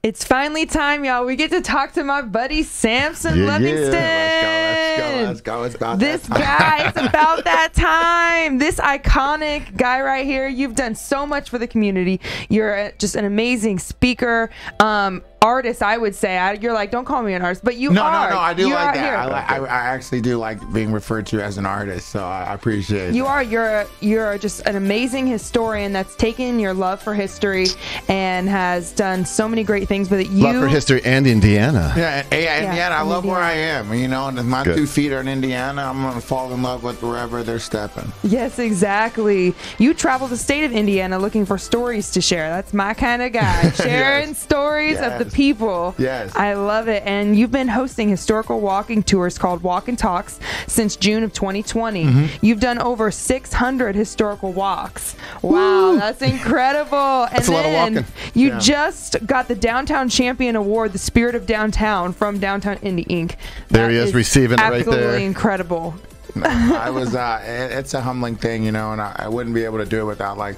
It's finally time, y'all. We get to talk to my buddy Sampson Levingston. Let's go. It's about this guy. It's about that time. This iconic guy right here. You've done so much for the community. You're just an amazing speaker. Artist, I would say. You're like, don't call me an artist, but you are. No, I do like that. Here. I actually do like being referred to as an artist, so I appreciate it. You are. You're just an amazing historian that's taken your love for history and has done so many great things with it. Love for history and Indiana. Yeah, Indiana. I love where I am. You know, and if my 2 feet are in Indiana, I'm going to fall in love with wherever they're stepping. Yes, exactly. You travel the state of Indiana looking for stories to share. That's my kind of guy. Sharing stories of the people. Yes. I love it. And you've been hosting historical walking tours called Walk and Talks since June of 2020. You've done over 600 historical walks. Wow, that's incredible. That's a lot of walking. You just got the Downtown Champion Award, the Spirit of Downtown, from Downtown Indy Inc. There he is receiving it right there. Absolutely incredible. I was, it's a humbling thing, you know, and I wouldn't be able to do it without, like,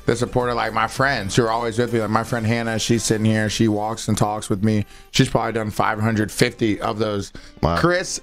the support of, like, my friends who are always with me. Like my friend Hannah, she's sitting here. She walks and talks with me. She's probably done 550 of those. Wow. Chris,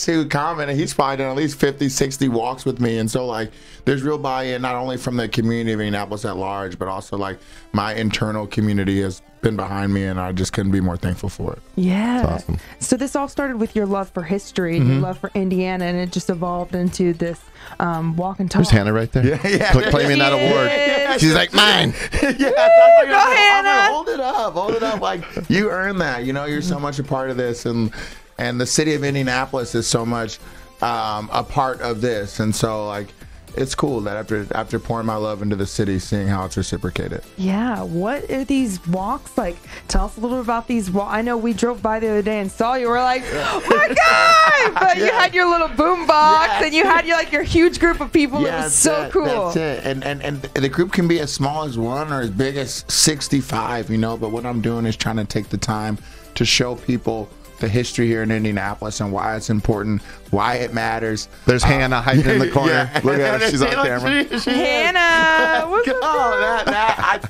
who commented, he's probably done at least 50, 60 walks with me. And so, like, there's real buy-in not only from the community of Indianapolis at large, but also, like, my internal community has been behind me, and I just couldn't be more thankful for it. Yeah. That's awesome. So this all started with your love for history and your love for Indiana, and it just evolved into this walk and talk. There's Hannah right there. Yeah. Claiming that award. Yeah. She's like, mine. Go, Hannah. Hold it up. Like, you earned that. You know, you're so much a part of this, and the city of Indianapolis is so much a part of this, and so, like, it's cool that after pouring my love into the city, seeing how it's reciprocated. Yeah. What are these walks like? Tell us a little bit about these walks. I know we drove by the other day and saw you. We're like, oh my God! But you had your little boom box and you had your huge group of people. It was so cool. That's it. And the group can be as small as 1 or as big as 65, you know, but what I'm doing is trying to take the time to show people the history here in Indianapolis and why it's important, why it matters. There's Hannah hiding in the corner. Look at her. She's on camera. Hannah.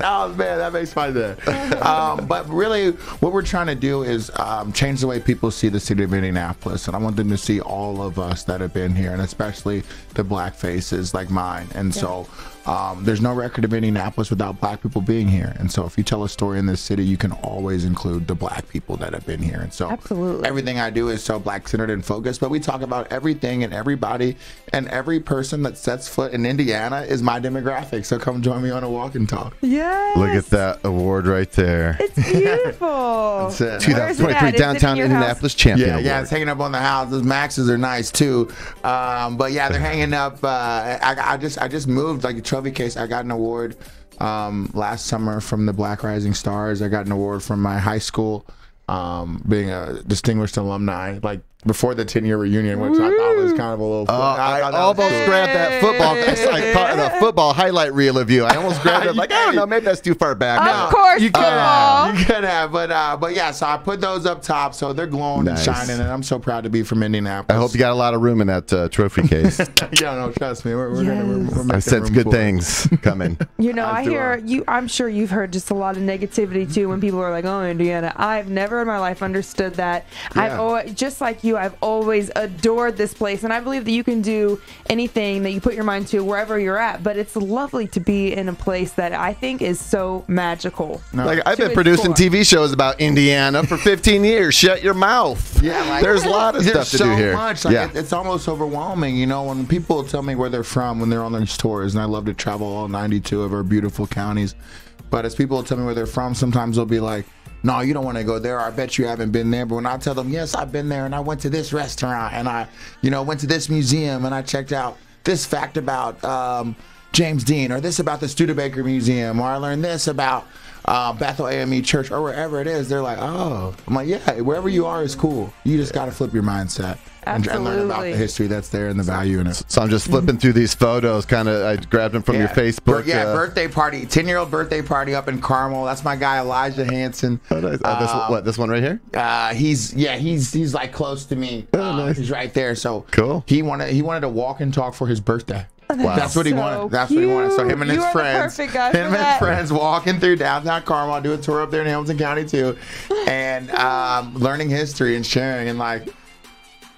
Oh man, that makes my day. But really, what we're trying to do is change the way people see the city of Indianapolis, and I want them to see all of us that have been here, and especially the black faces like mine. And so there's no record of Indianapolis without black people being here. And so if you tell a story in this city, you can always include the black people that have been here. And so everything I do is so black-centered and focused, but we talk about everything and everybody, and every person that sets foot in Indiana is my demographic. So come join me on a walk and talk. Yes. Look at that award right there. It's beautiful. That's it. 2023 Downtown Indianapolis Champion Award. Yeah, it's hanging up on the house. Those Maxes are nice too. But yeah, they're hanging up. I just moved like a trophy case. I got an award last summer from the Black Rising Stars. I got an award from my high school, being a distinguished alumni, like before the 10-year reunion, which I thought was kind of a little fun. I almost grabbed that football. It's like the football highlight reel of you. I almost grabbed it. Like, I don't know, maybe that's too far back. Of course, you could have. But yeah, so I put those up top, so they're glowing and shining, and I'm so proud to be from Indianapolis. I hope you got a lot of room in that trophy case. Yeah, no, trust me, we're making I sense good things coming. You know, I hear you. I'm sure you've heard just a lot of negativity too when people are like, "Oh, Indiana." I've never in my life understood that. Yeah. I've always, just like you, I've always adored this place, and I believe that you can do anything that you put your mind to wherever you're at. But it's lovely to be in a place that I think is so magical. Like, I've been producing TV shows about Indiana for 15 years. Shut your mouth. Yeah, like, there's a lot of stuff to do here. Much. Like, it's almost overwhelming, you know, when people tell me where they're from when they're on their tours, and I love to travel all 92 of our beautiful counties. But as people tell me where they're from, sometimes they'll be like, no, you don't want to go there. I bet you haven't been there. But when I tell them, yes, I've been there, and I went to this restaurant, and I, went to this museum, and I checked out this fact about James Dean, or this about the Studebaker Museum, or I learned this about Bethel AME Church, or wherever it is, they're like, oh. I'm like, yeah, wherever you are is cool. You just got to flip your mindset. And learn about the history that's there and the value in it. So I'm just flipping through these photos. I grabbed them from your Facebook. Birthday party, 10-year-old birthday party up in Carmel. That's my guy Elijah Hansen. This one right here? He's like close to me. Oh, nice. He's right there. So cool. He wanted to walk and talk for his birthday. Wow. That's what he wanted. That's what he wanted. So him and his friends, walking through downtown Carmel. I do a tour up there in Hamilton County too, and learning history and sharing, and like,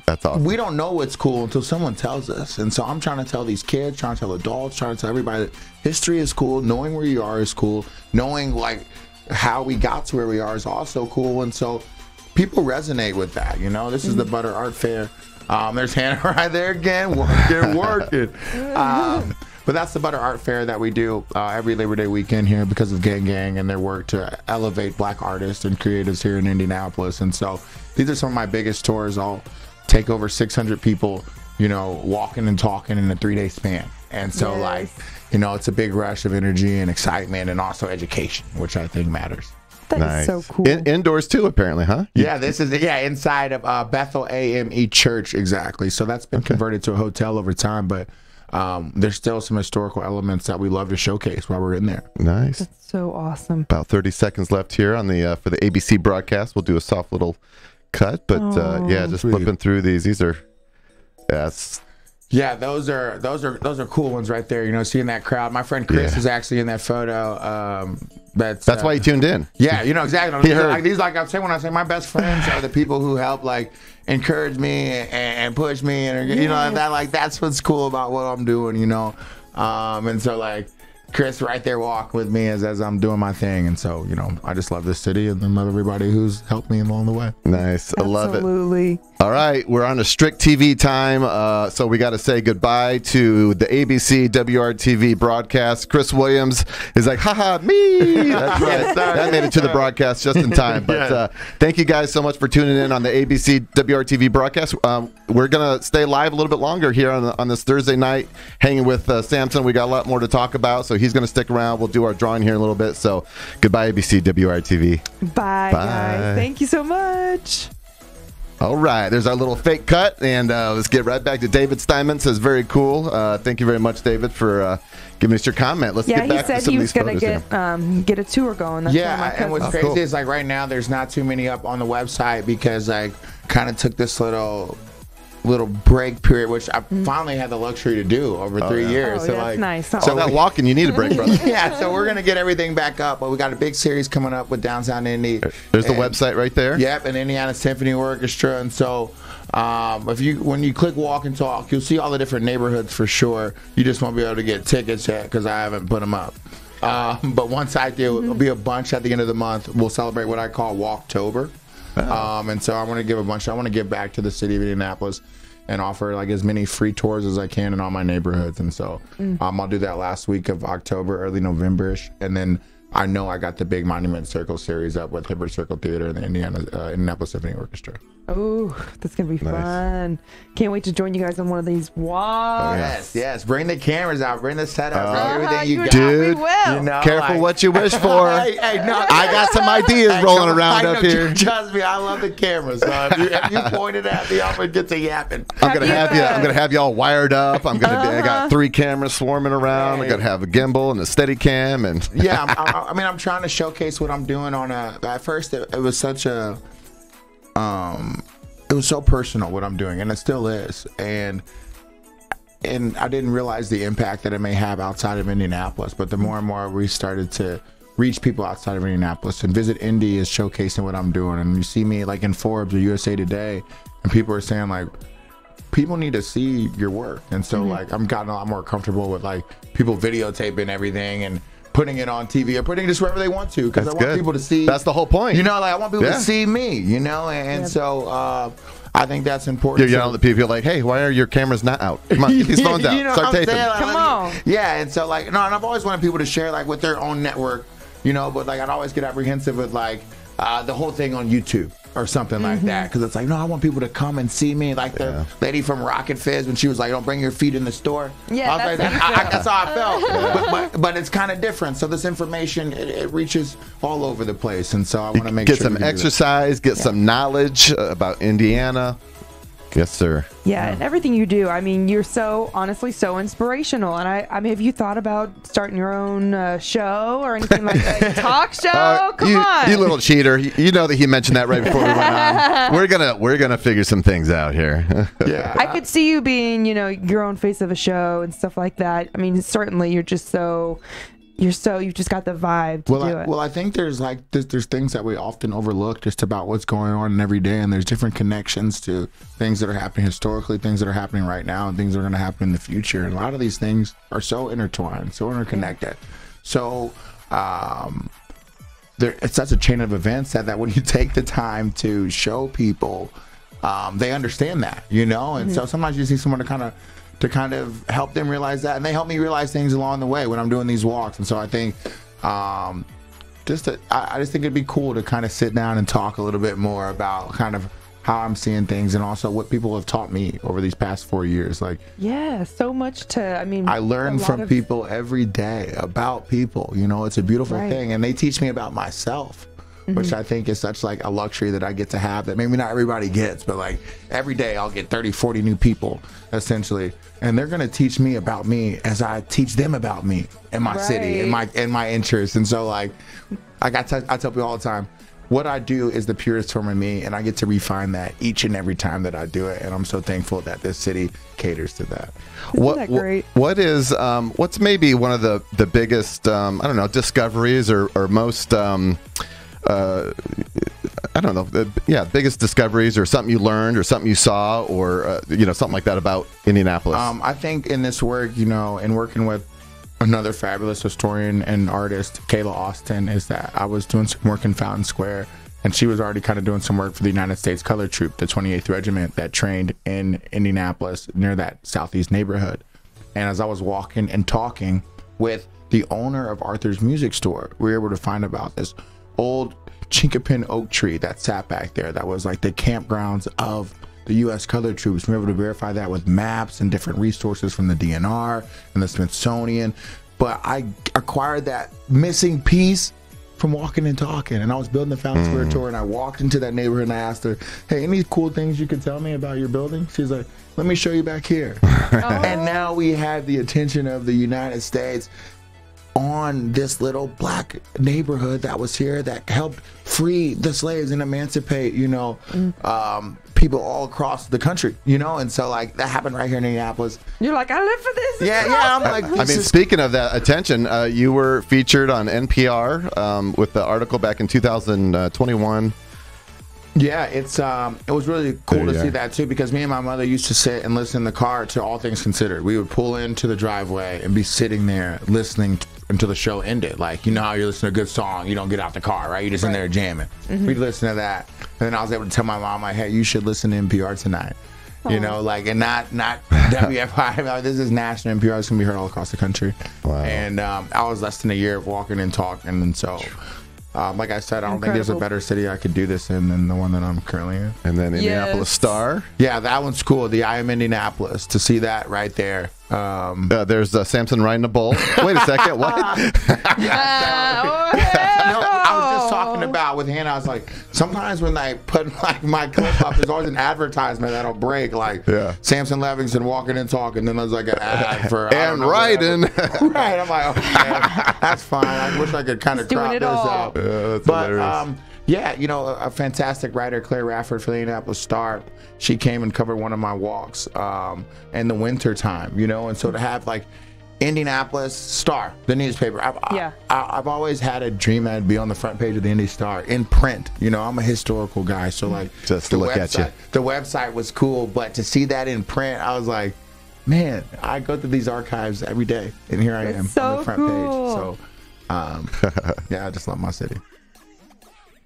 that's awesome. We don't know what's cool until someone tells us. And so I'm trying to tell these kids, trying to tell adults, trying to tell everybody that history is cool. Knowing where you are is cool. Knowing like how we got to where we are is also cool. And so people resonate with that. You know, this is the Butter Art Fair. There's Hannah right there again, working. But that's the Butter Art Fair that we do every Labor Day weekend here because of Gang Gang and their work to elevate Black artists and creatives here in Indianapolis. And so these are some of my biggest tours. I'll take over 600 people, you know, walking and talking in a 3-day span. And so, like, you know, it's a big rush of energy and excitement and also education, which I think matters. That is so cool. Indoors too, apparently, huh? Yeah, this is inside of Bethel AME Church, exactly. So that's been converted to a hotel over time, but there's still some historical elements that we love to showcase while we're in there. Nice. That's so awesome. About 30 seconds left here on the for the ABC broadcast. We'll do a soft little cut, but yeah, just flipping through these. These are yeah, those are cool ones right there. You know, seeing that crowd. My friend Chris is actually in that photo. That's why he tuned in. Yeah, you know exactly. He heard. Like I'm saying, when I say my best friends are the people who help like encourage me and push me, and you know that like that's what's cool about what I'm doing. You know, and so like Chris right there walking with me as I'm doing my thing. And so, you know, I just love this city and love everybody who's helped me along the way. Nice. I love it. Absolutely. All right. We're on a strict TV time. So we got to say goodbye to the ABC WRTV broadcast. Chris Williams is like, haha, me. That's right. That made it to the broadcast just in time. But thank you guys so much for tuning in on the ABC WRTV broadcast. We're going to stay live a little bit longer here on this Thursday night, hanging with Sampson. We got a lot more to talk about. So he's going to stick around. We'll do our drawing here in a little bit. So goodbye, ABC WRTV. Bye, guys. Thank you so much. All right. There's our little fake cut. And let's get right back to David Steinman. Says, very cool. Thank you very much, David, for giving us your comment. Let's get back to some of these photos. Yeah, he said he was going to get a tour going. That's and what's crazy is, like, right now there's not too many up on the website because I kind of took this little break period, which I finally had the luxury to do over 3 years. So that's nice. So that walking, you need a break, brother. So we're gonna get everything back up, but we got a big series coming up with Downtown Indy. There's the website right there. Yep, and Indiana Symphony Orchestra. And so when you click Walk and Talk, you'll see all the different neighborhoods for sure. You just won't be able to get tickets yet because I haven't put them up. But once I do, it'll be a bunch at the end of the month. We'll celebrate what I call Walktober. And so I want to give I want to give back to the city of Indianapolis and offer like as many free tours as I can in all my neighborhoods. And so I'll do that last week of October, early November-ish. And then I know I got the big Monument Circle series up with Hibbert Circle Theater and the Indianapolis Symphony Orchestra. Oh, that's going to be fun. Can't wait to join you guys on one of these walks. Yes. Bring the cameras out. Bring the setup. Bring everything you got. Dude, we will. You know, careful what you wish for. I got some ideas rolling around up here. Trust me, I love the cameras. So if you pointed at me, I'm going to get to yapping. I'm going to have you all wired up. I got 3 cameras swarming around. I got to have a gimbal and a steady cam. And I'm trying to showcase what I'm doing on at first it was such a it was so personal what I'm doing, and it still is, and I didn't realize the impact that it may have outside of Indianapolis. But the more and more we started to reach people outside of Indianapolis, and Visit Indy is showcasing what I'm doing, and you see me like in Forbes or USA Today, and people are saying like, people need to see your work. And so like I'm gotten a lot more comfortable with like people videotaping everything and putting it on TV or putting it just wherever they want to, because I want people to see. That's the whole point. You know, like I want people to see me, you know, and so I think that's important. You're yelling at people like, hey, why are your cameras not out? Come on, get these phones out. You know, start taping. Like, come on. Yeah, and so like, and I've always wanted people to share like with their own network, you know, but like I'd always get apprehensive with like the whole thing on YouTube or something like that, because it's like, no, I want people to come and see me, like the lady from Rocket Fizz when she was like, don't bring your feet in the store. Yeah, I was that's how I felt. But it's kind of different. So this information, it reaches all over the place, and so I want to make get sure some exercise, get some knowledge about Indiana. Yes, sir. Yeah, and everything you do, I mean, you're so, honestly, so inspirational. And I mean, have you thought about starting your own show or anything like that? Talk show? Come on. You little cheater. You know that he mentioned that right before we went on. We're gonna figure some things out here. Yeah. I could see you being, your own face of a show and stuff like that. I mean, certainly you've just got the vibe to do it. Well, I think there's things that we often overlook just about what's going on in every day, and there's different connections to things that are happening historically, things that are happening right now, and things that are going to happen in the future. And a lot of these things are so intertwined, so interconnected. So it's such a chain of events that when you take the time to show people, they understand that, And so sometimes you see someone to kind of help them realize that, and they help me realize things along the way when I'm doing these walks. And so I think I just think it'd be cool to kind of sit down and talk a little bit more about kind of how I'm seeing things, and also what people have taught me over these past 4 years. So much I learn from people every day about people. It's a beautiful thing, and they teach me about myself, which I think is such a luxury that I get to have that maybe not everybody gets, but every day I'll get 30, 40 new people essentially, and they're going to teach me about me as I teach them about me and my city and my interests. And so I tell people all the time, what I do is the purest form of me, and I get to refine that each and every time that I do it. And I'm so thankful that this city caters to that. Isn't that great? What's maybe one of the biggest discoveries or most biggest discoveries, or something you learned, or something you saw, or something like that about Indianapolis? I think in this work, and working with another fabulous historian and artist, Kayla Austin, is that I was doing some work in Fountain Square, and she was already kind of doing some work for the United States Color Troop, the 28th Regiment that trained in Indianapolis near that southeast neighborhood. And as I was walking and talking with the owner of Arthur's Music Store, we were able to find about this old chinkapin oak tree that sat back there that was the campgrounds of the U.S. Color Troops. We were able to verify that with maps and different resources from the DNR and the Smithsonian. But I acquired that missing piece from walking and talking. And I was building the Fountain Square tour, and I walked into that neighborhood and I asked her, hey, any cool things you could tell me about your building? She's like, let me show you back here. And now we have the attention of the United States on this little black neighborhood that was here, that helped free the slaves and emancipate, people all across the country, and so that happened right here in Indianapolis. You're like, I live for this. Yeah. I'm like, speaking of that attention, you were featured on NPR with the article back in 2021. Yeah, it was really cool to see that too, because me and my mother used to sit and listen in the car to All Things Considered. We would pull into the driveway and be sitting there listening until the show ended. How you listen to a good song, you don't get out the car, right? You're just in there jamming. We'd listen to that, and then I was able to tell my mom, hey, you should listen to NPR tonight. And not WFI. This is national NPR. It's gonna be heard all across the country. Wow. And I was less than a year of walking and talking, and so. Like I said, I don't think there's a better city I could do this in than the one that I'm currently in. And then Indianapolis Star. Yeah, that one's cool. The I Am Indianapolis, to see that right there. There's Sampson riding a bull. Wait a second, what? I was just talking about with Hannah. I was like, sometimes when I put my clip up, there's always an advertisement that'll break, Sampson Levingston walking and talking. Then there's an ad for and riding. Right. I'm like, okay, that's fine. I wish I could kind of crop this out. Yeah, that's hilarious. A fantastic writer, Claire Rafford for the Indianapolis Star. She came and covered one of my walks in the winter time, and so to have Indianapolis Star, the newspaper. I've always had a dream that I'd be on the front page of the Indy Star in print. I'm a historical guy, so just to look at you. The website was cool, but to see that in print, I was like, man, I go through these archives every day, and here I am on the front page. So, I just love my city.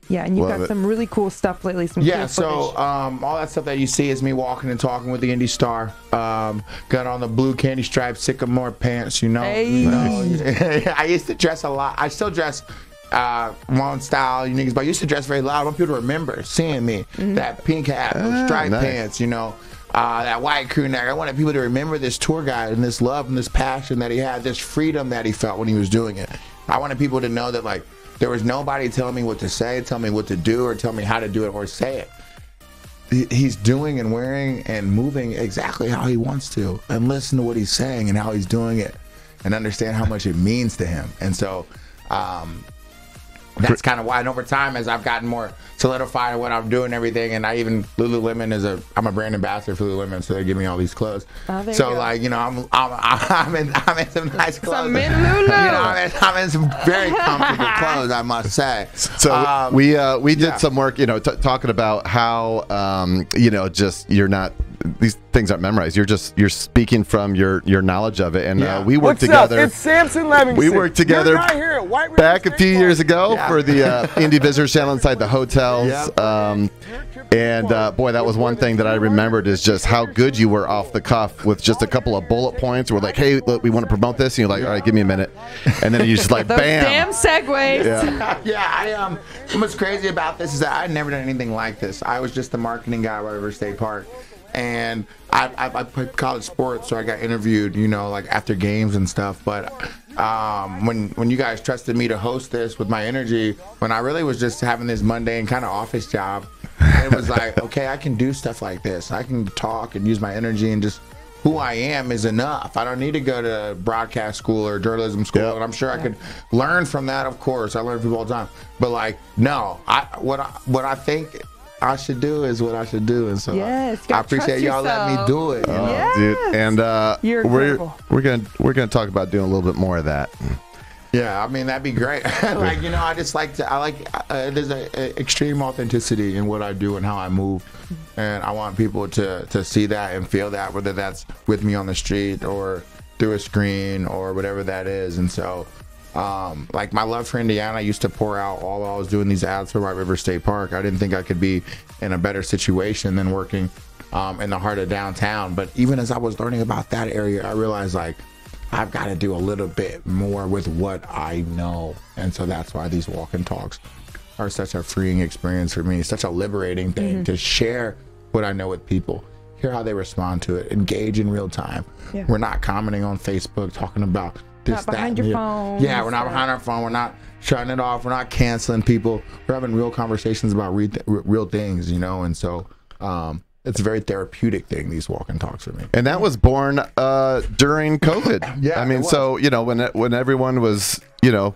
Yeah, and you've got some really cool stuff lately. Some cool footage. All that stuff that you see is me walking and talking with the Indy Star. Got on the blue candy striped Sycamore pants, Hey. I used to dress a lot. I still dress my own style, but I used to dress very loud. I want people to remember seeing me. That pink hat, those striped pants, that white crew neck. I wanted people to remember this tour guide and this love and this passion that he had, this freedom that he felt when he was doing it. I wanted people to know that, there was nobody telling me what to say, tell me what to do, or tell me how to do it or say it. he's doing and wearing and moving exactly how he wants to, and listen to what he's saying and how he's doing it, and understand how much it means to him. And so that's kind of why, and over time, as I've gotten more solidified in what I'm doing and everything, and I even, Lululemon I'm a brand ambassador for Lululemon, so they give me all these clothes. So like, you know, I'm in some nice clothes. Some in Lulu. I'm in some very comfortable clothes, I must say. So we did some work, you know, talking about how you know, just you're not, these things aren't memorized. You're speaking from your knowledge of it, and we worked together. Up? It's Sampson Levingston. We worked together back a few years ago for the Indie Visitors Channel inside the hotels. And boy, that was one thing that I remembered, is just how good you were off the cuff with just a couple of bullet points. We're like, hey, look, we want to promote this, and you're like, all right, give me a minute, and then you just like, Those bam, damn segues. Yeah, what's crazy about this is that I'd never done anything like this. I was just the marketing guy at River State Park. And I played college sports, so I got interviewed, you know, like after games and stuff. But when you guys trusted me to host this with my energy, when I really was just having this mundane kind of office job, it was like, okay, I can do stuff like this. I can talk and use my energy, and just who I am is enough. I don't need to go to broadcast school or journalism school, and I'm sure I could learn from that. Of course, I learn from people all the time. But like, no, what I think I should do is what I should do, and so I appreciate y'all letting me do it. Dude, and we're gonna talk about doing a little bit more of that. Yeah, I mean, that'd be great. Like, you know, I like there's a extreme authenticity in what I do and how I move, and I want people to see that and feel that, whether that's with me on the street or through a screen or whatever that is. And so like, my love for Indiana, I used to pour out all while I was doing these ads for White River State Park. I didn't think I could be in a better situation than working in the heart of downtown. But even as I was learning about that area, I realized, like, I've got to do a little bit more with what I know. And so that's why these walk and talks are such a freeing experience for me, such a liberating thing to share what I know with people, hear how they respond to it, engage in real time. We're not commenting on Facebook, talking about this, not behind your phone. Yeah, we're not behind our phone. We're not shutting it off. We're not canceling people. We're having real conversations about real things, you know. And so it's a very therapeutic thing, these walk and talks for me. And that was born during COVID. I mean, so, you know, when everyone was, you know.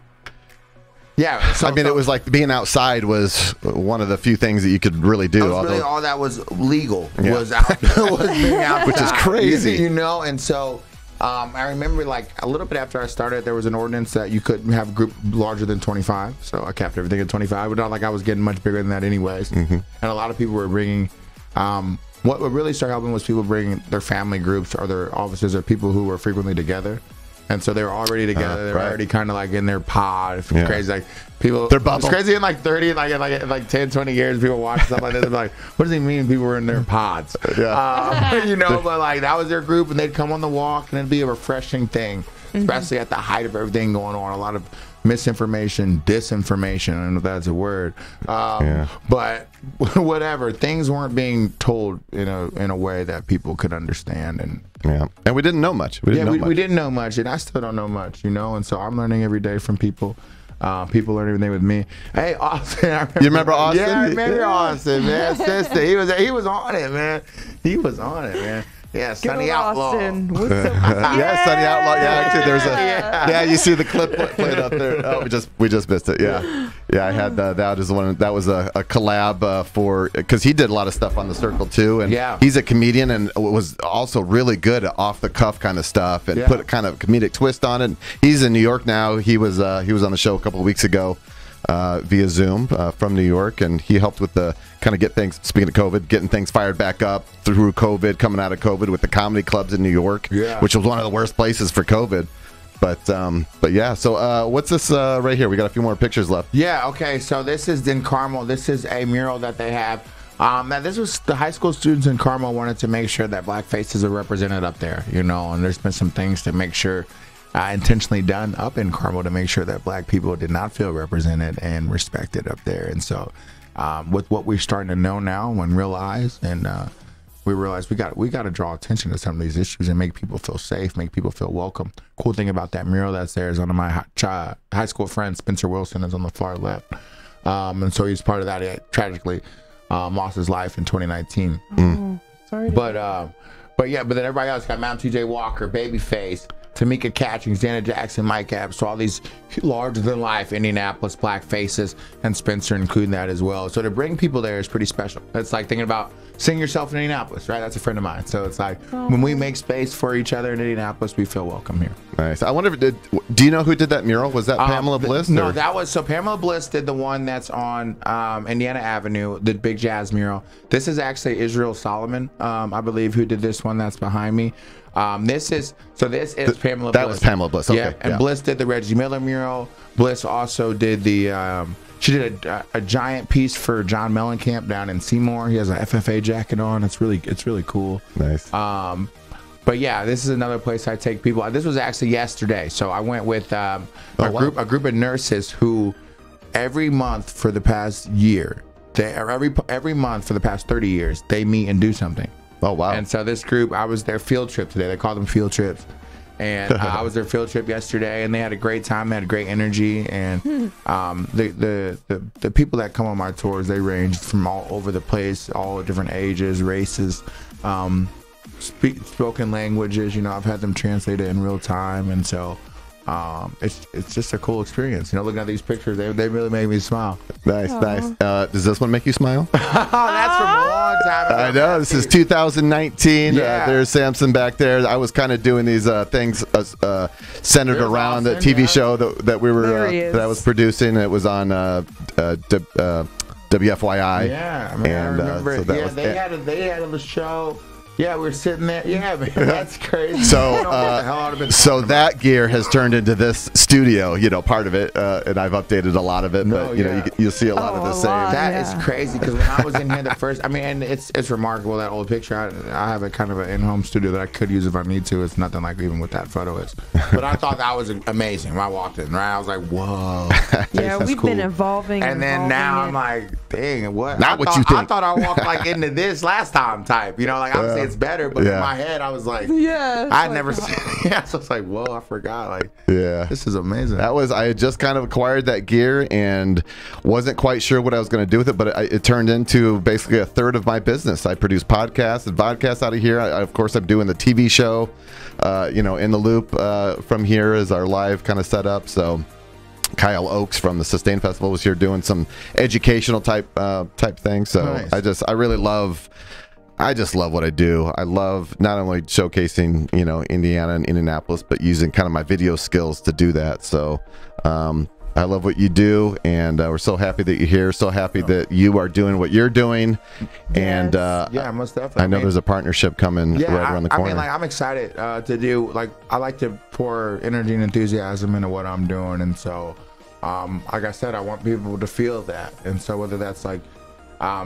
Yeah, so, I mean, it was like being outside was one of the few things that you could really do. Really all that was legal was being outside, which is crazy, you know. And so I remember, like, a little bit after I started, there was an ordinance that you couldn't have a group larger than 25. So I kept everything at 25. But not like I was getting much bigger than that anyways. And a lot of people were bringing. What really started helping was people bringing their family groups or their offices or people who were frequently together. And so they were already together. They were already kind of like in their pod. It's crazy. Like, people, their bubble. It's crazy in like 30, like 10, 20 years, people watch stuff like this. They're like, what does he mean people were in their pods? You know, but like, that was their group, and they'd come on the walk, and it'd be a refreshing thing, especially at the height of everything going on. A lot of misinformation, disinformation, I don't know if that's a word. But whatever, things weren't being told in a way that people could understand. And we didn't know much. We didn't know much, and I still don't know much, you know. And so I'm learning every day from people. People learn everything with me. Hey, Austin, you remember Austin? Yeah, I remember Austin, man. Sister, he was on it, man. He was on it, man. Yeah, Sunny Outlaw. Austin. Sunny Outlaw. Yeah, actually, there's a. You see the clip played up there. Oh, we just missed it. Yeah, I had that is one. That was a collab for, because he did a lot of stuff on the Circle too, and he's a comedian and was also really good at off the cuff kind of stuff and put a kind of comedic twist on it. He's in New York now. He was on the show a couple of weeks ago. Via Zoom from New York, and he helped with the kind of get things, speaking of COVID, getting things fired back up through COVID, coming out of COVID with the comedy clubs in New York, which was one of the worst places for COVID. But yeah, so what's this right here? We got a few more pictures left. Yeah, okay, so this is in Carmel. This is a mural that they have. Now, this was the high school students in Carmel wanted to make sure that black faces are represented up there, you know, and there's been some things to make sure intentionally done up in Carmel to make sure that black people did not feel represented and respected up there. And so with what we're starting to know now and realize, and we realize we got to draw attention to some of these issues and make people feel safe, make people feel welcome. Cool thing about that mural that's there is one of my high school friends, Spencer Wilson, is on the far left. And so he's part of that, tragically. lost his life in 2019. Sorry. But then everybody else got Mount T.J. Walker, Babyface, Tamika Catchings, Janet Jackson, Mike Epps, so all these larger-than-life Indianapolis black faces, and Spencer including that as well. So to bring people there is pretty special. It's like thinking about seeing yourself in Indianapolis, right? That's a friend of mine. So it's like when we make space for each other in Indianapolis, we feel welcome here. Nice. I wonder if do you know who did that mural? Was that Pamela Bliss? No, that was Pamela Bliss did the one that's on Indiana Avenue, the big jazz mural. This is actually Israel Solomon, I believe, who did this one that's behind me. This is Pamela Bliss. That was Pamela Bliss. Okay. Yeah, and Bliss did the Reggie Miller mural. Bliss also did the she did a giant piece for John Mellencamp down in Seymour. He has an FFA jacket on. It's really cool. Nice. But yeah, this is another place I take people. This was actually yesterday, so I went with a group of nurses who every month for the past year, every month for the past 30 years, they meet and do something. Oh wow! And so this group, I was their field trip today. They call them field trips, and I was their field trip yesterday, and they had a great time. They had great energy, and the people that come on my tours, they range from all over the place, all different ages, races, spoken languages. You know, I've had them translate it in real time, and so it's just a cool experience. You know, looking at these pictures, they really made me smile. Nice, nice. Does this one make you smile? That's from a long time ago. I know. This is 2019. Yeah. There's Sampson back there. I was kind of doing these things centered around the TV show that we were that I was producing. It was on WFYI. Yeah, I mean, I remember. So yeah, they had a show. Yeah, we were sitting there. Yeah, man, that's crazy. So, that gear has turned into this studio. You know, part of it, and I've updated a lot of it. But you know, you'll see a lot of the same. That is crazy because when I was in here the first, I mean, and it's remarkable that old picture. I have a kind of an in-home studio that I could use if I need to. It's nothing like even what that photo is. But I thought that was amazing when I walked in. Right, I was like, whoa. Yeah, we've been evolving. And then now I'm like, dang, what? Not what you think. I thought I walked like into this last time type. You know, like obviously it's better, but in my head I was like, I'd never seen it. Yeah, so it's like, whoa, I forgot. Like, this is amazing. I had just kind of acquired that gear and wasn't quite sure what I was going to do with it, but it turned into basically a third of my business. I produce podcasts and vodcasts out of here. Of course, I'm doing the TV show, you know, In the Loop from here is our live kind of setup. So Kyle Oakes from the Sustain Festival was here doing some educational type things. So nice. I just love what I do. I love not only showcasing, you know, Indiana and Indianapolis, but using kind of my video skills to do that. So I love what you do, and we're so happy that you're here. So happy that you are doing what you're doing. And yeah, most definitely. I know there's a partnership coming right around the corner. I mean, like, I'm excited to do, like, I like to pour energy and enthusiasm into what I'm doing, and so like I said, I want people to feel that. And so whether that's like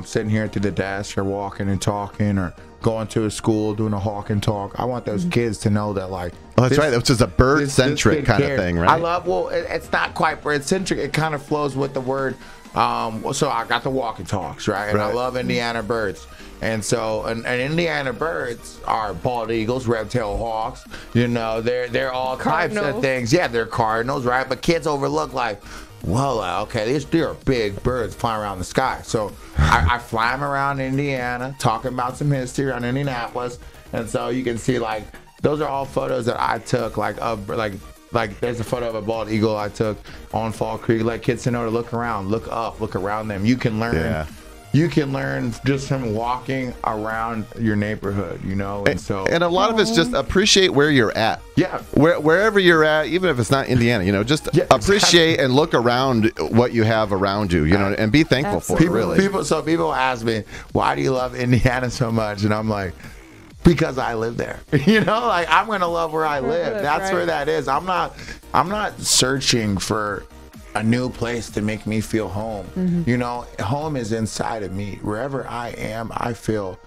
sitting here at the desk or walking and talking or going to a school doing a hawk and talk, I want those kids to know that, like, that's right, which is a bird-centric kind of thing, right? I love, it's not quite bird-centric, it kind of flows with the word. So I got the walk and talks, right? And I love Indiana birds. And so, and Indiana birds are bald eagles, red-tailed hawks. You know, they're all types of things. Yeah, they're cardinals, right? But kids overlook, like, well, okay, these are big birds flying around the sky. So I fly them around Indiana, talking about some history around Indianapolis. And so you can see, like, those are all photos that I took, like there's a photo of a bald eagle I took on Fall Creek. Let kids to know to look around, look up, look around them. You can learn. Yeah. You can learn just from walking around your neighborhood, you know, and a lot of it's just appreciate where you're at. Yeah, wherever you're at, even if it's not Indiana, you know, just appreciate and look around what you have around you, you know, and be thankful for it. Really, people ask me, why do you love Indiana so much, and I'm like, because I live there. You know, like, I'm gonna love where I live. That's where that is. I'm not searching for a new place to make me feel home. You know, home is inside of me. Wherever I am, I feel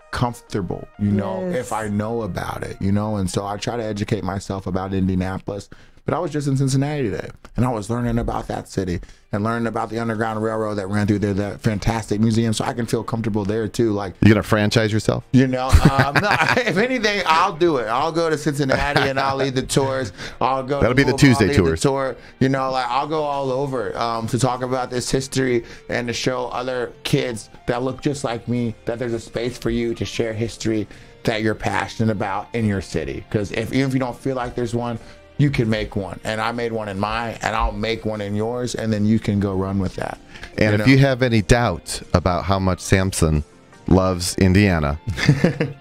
comfortable, you know, if I know about it, you know. And so I try to educate myself about Indianapolis But I was just in Cincinnati today, and I was learning about that city and learning about the Underground Railroad that ran through there, that fantastic museum, so I can feel comfortable there too. Like, you gonna franchise yourself? You know, no, if anything, I'll do it. I'll go to Cincinnati and I'll lead the tours. I'll go. That'll be the Tuesday tours. Tour. You know, like I'll go all over to talk about this history and to show other kids that look just like me that there's a space for you to share history that you're passionate about in your city. Because even if you don't feel like there's one, you can make one. And I made one in mine, and I'll make one in yours, and then you can go run with that. And if you have any doubt about how much Sampson loves Indiana,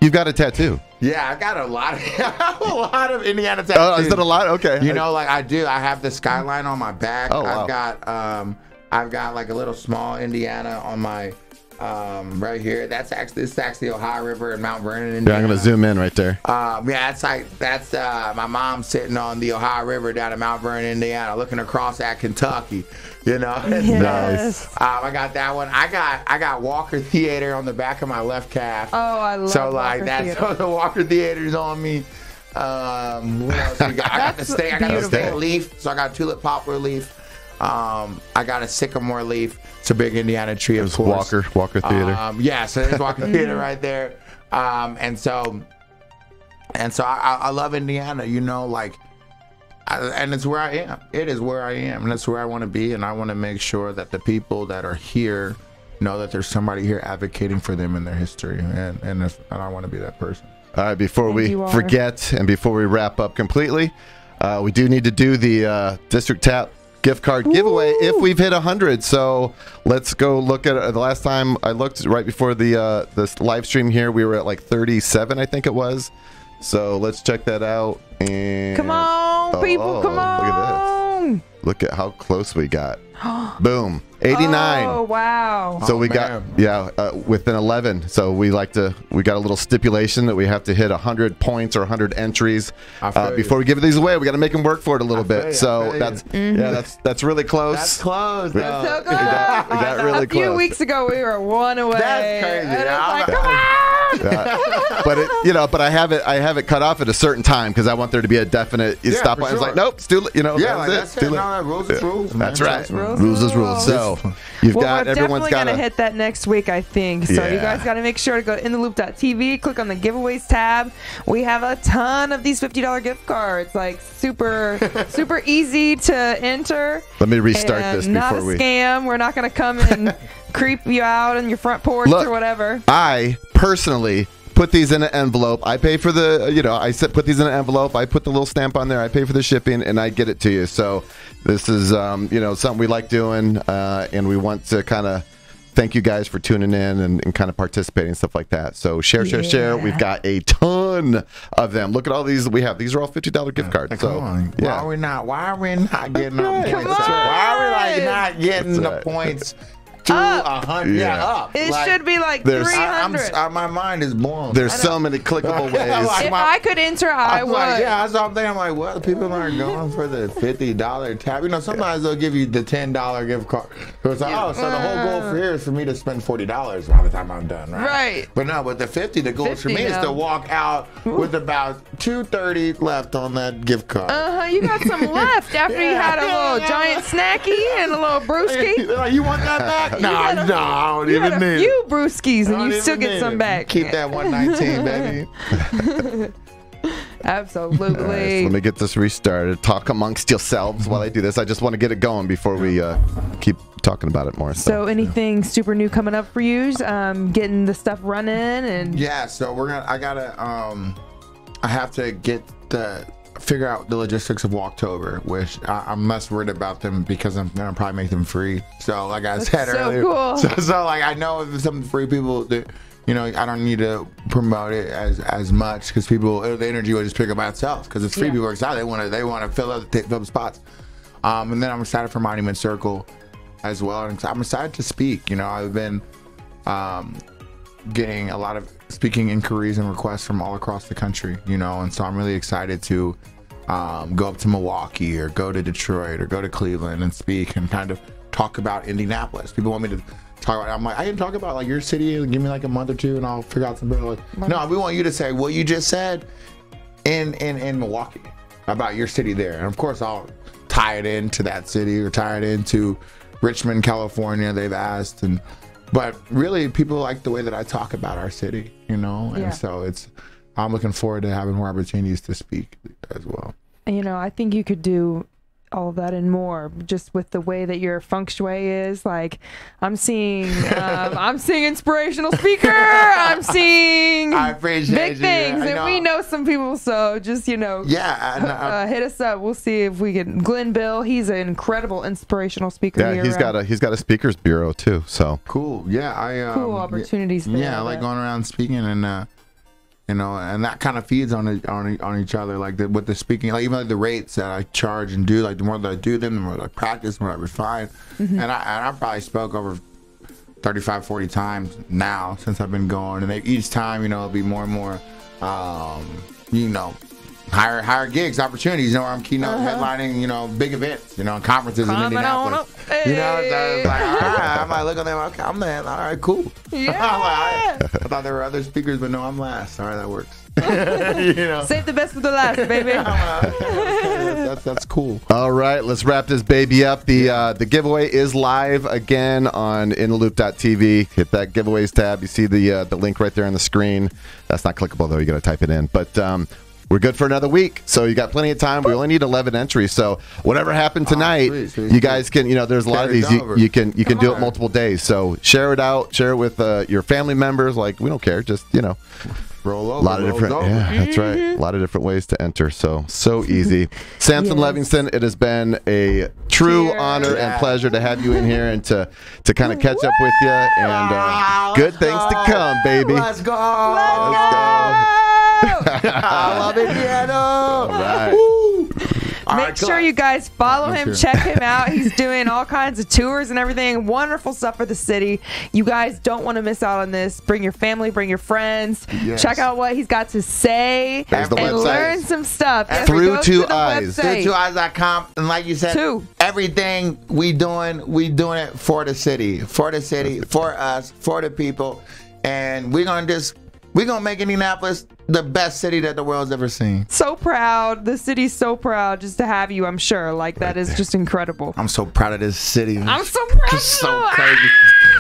you've got a tattoo. Yeah, I got a lot of Indiana tattoos. Oh, is that a lot? Okay. You know, like I do. I have the skyline on my back. Oh, wow. I've got like a little small Indiana on my right here. This is actually the Ohio River in Mount Vernon, Indiana. Yeah, I'm gonna zoom in right there. Yeah, that's my mom sitting on the Ohio River down in Mount Vernon, Indiana, looking across at Kentucky. You know, yes. I got that one. I got Walker Theater on the back of my left calf. Oh, I love so like Walker that's Theater. the Walker Theater's on me. What else we got? I got the state. I got the state leaf. So I got a tulip poplar leaf. I got a sycamore leaf. It's a big Indiana tree, of course. Walker Theater. Yeah, so there's Walker Theater right there. And so I love Indiana, you know, like, and it's where I am. It is where I am, and that's where I want to be. And I want to make sure that the people that are here know that there's somebody here advocating for them in their history, and I want to be that person. All right, before we forget and before we wrap up completely, we do need to do the District Tap gift card giveaway if we've hit 100. So let's go look at it. The last time I looked, right before the this live stream here, we were at like 37, I think it was. So let's check that out. And come on, people, come on. Look at this. Look at how close we got. Boom. 89. Oh, wow. So we got, within 11. So we got a little stipulation that we have to hit 100 points or 100 entries before we give these away. We got to make them work for it a little bit. So that's really close. That's close. That's so close. We got really close. A few weeks ago, we were one away. That's crazy. And it's like, come on. But I have it cut off at a certain time because I want there to be a definite stop line. It's like, nope, it's too late. You know, that's it. No, rules is rules. That's right. Rules is rules. So you've got everyone's got to hit that next week, I think. So you guys got to make sure to go to intheloop.tv, click on the giveaways tab. We have a ton of these $50 gift cards, like super easy to enter. Let me restart this not before a scam. We're not going to come and creep you out on your front porch or whatever. I personally put these in an envelope. I pay for the, put these in an envelope. I put the little stamp on there. I pay for the shipping, and I get it to you. So this is, something we like doing, and we want to kind of thank you guys for tuning in and kind of participating and stuff like that. So share. We've got a ton of them. Look at all these that we have. These are all $50 gift cards. So why are we not getting the points? Why are we not getting the points? To 100, up. It should be like 300. My mind is blown. There's so many clickable ways. If I could enter, I would. That's what I'm thinking. I'm like, well, people aren't going for the $50 tab. You know, sometimes they'll give you the $10 gift card. So it's like, so the whole goal for here is for me to spend $40 by the time I'm done, right? Right. But no, with the 50, the goal for me is to walk out with about $2.30 left on that gift card. You got some left after you had a little giant snacky and a little brewski. You want that back? No, I don't even need it. You had a few brewskis and you still get some back. Keep that 119, baby. Absolutely. Right, so let me get this restarted. Talk amongst yourselves while I do this. I just want to get it going before we keep talking about it more. So anything super new coming up for you? Getting the stuff running and so I have to figure out the logistics of Walktober, which I'm less worried about them because I'm gonna probably make them free. So like I said earlier, cool. so like I know if it's something free, people that I don't need to promote it as much because the energy will just pick up by itself because it's free. People are excited. They want to fill up the spots. And then I'm excited for Monument Circle as well. And I'm excited to speak. I've been getting a lot of speaking inquiries and requests from all across the country, and so I'm really excited to go up to Milwaukee or go to Detroit or go to Cleveland and speak and kind of talk about Indianapolis. People want me to talk about it. I'm like, I can talk about like your city and give me like a month or two and I'll figure out some better. Like, no, we want you to say what you just said in Milwaukee. about your city there. And of course, I'll tie it into that city or tie it into Richmond, California. They've asked, but really, people like the way that I talk about our city, you know. And so I'm looking forward to having more opportunities to speak as well. You know, I think you could do all of that and more, just with the way that your feng shui is. Like, I'm seeing inspirational speaker. I'm seeing I appreciate big things, and we know some people. So just hit us up. We'll see if we can. Glenn Bill, he's an incredible inspirational speaker. Yeah, he's got a speakers bureau too. So cool. Yeah, cool opportunities. Yeah, I like going around speaking and. You know, and that kind of feeds on each other. Like with the speaking, like even like the rates that I charge and do, like the more that I do them, the more that I practice, the more I refine. And I probably spoke over 35, 40 times now since I've been going. And each time, you know, it'll be more and more, you know, higher gigs, opportunities. You know, where I'm keynote headlining, you know, big events, you know, conferences in Indianapolis. You know, so like, all right, I'm like, look at them. Okay, I'm there. All right, cool. Yeah. I thought there were other speakers, but no, I'm last. All right, that works. You know, save the best for the last, baby. That's cool. All right, let's wrap this baby up. The giveaway is live again on intheloop.tv. Hit that giveaways tab. You see the link right there on the screen. That's not clickable though. You got to type it in. But we're good for another week, so you got plenty of time. We only need 11 entries, so whatever happened tonight, you guys can, you know, there's a lot of these, you can do it multiple days. So share it out, share it with your family members. Like, we don't care, just, you know, roll over. A lot of different, that's right. A lot of different ways to enter. So easy. Sampson Levingston, it has been a true honor and pleasure to have you in here and to kind of catch up with you. And good things to come, baby. Let's go. Let's go. I love Indiana. All right. Make sure you guys follow him, check him out. He's doing all kinds of tours and everything. Wonderful stuff for the city. You guys don't want to miss out on this. Bring your family, bring your friends. Yes. Check out what he's got to say and learn some stuff. Through Two Eyes. Through2eyes.com. And like you said, everything we doing it for the city, for us, for the people. And we're going to make Indianapolis the best city that the world's ever seen. So proud. The city's so proud just to have you, I'm sure. Like, that is just incredible. I'm so proud of this city. I'm so proud of so crazy.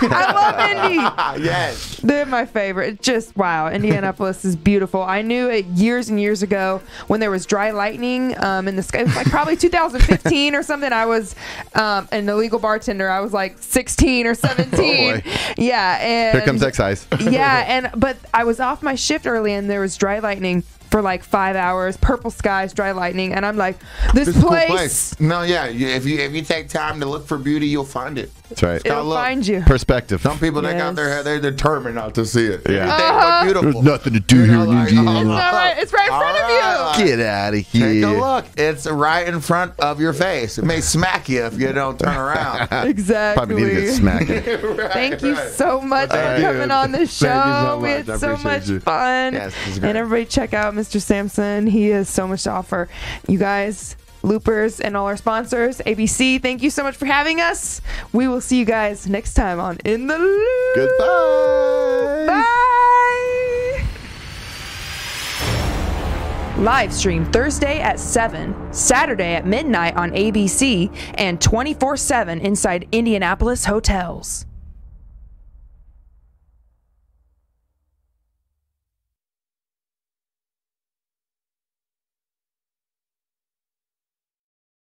I love Indy. Yes. They're my favorite. It's just, wow. Indianapolis is beautiful. I knew it years and years ago when there was dry lightning in the sky. It was like probably 2015 or something. I was an illegal bartender. I was like 16 or 17. Yeah. And here comes excise. Yeah. But I was off my shift early and there was dry lightning for like 5 hours, purple skies, dry lightning, and I'm like, this place. Cool place. No, yeah, if you take time to look for beauty, you'll find it. That's right. It'll find you. Perspective. Some people they got their head, they're determined not to see it. Yeah. Beautiful. There's nothing to do here in Indiana. It's right in front of you. Get out of here. Take a look. It's right in front of your face. It may smack you if you don't turn around. Exactly. Probably need to get smacked. Thank you so much for coming on the show. We had so much fun. Yes, and everybody check out Mr. Sampson. He has so much to offer. You guys, Loopers, and all our sponsors, ABC, thank you so much for having us. We will see you guys next time on In the Loop. Goodbye. Bye. Live stream Thursday at 7, Saturday at midnight on ABC, and 24/7 inside Indianapolis hotels.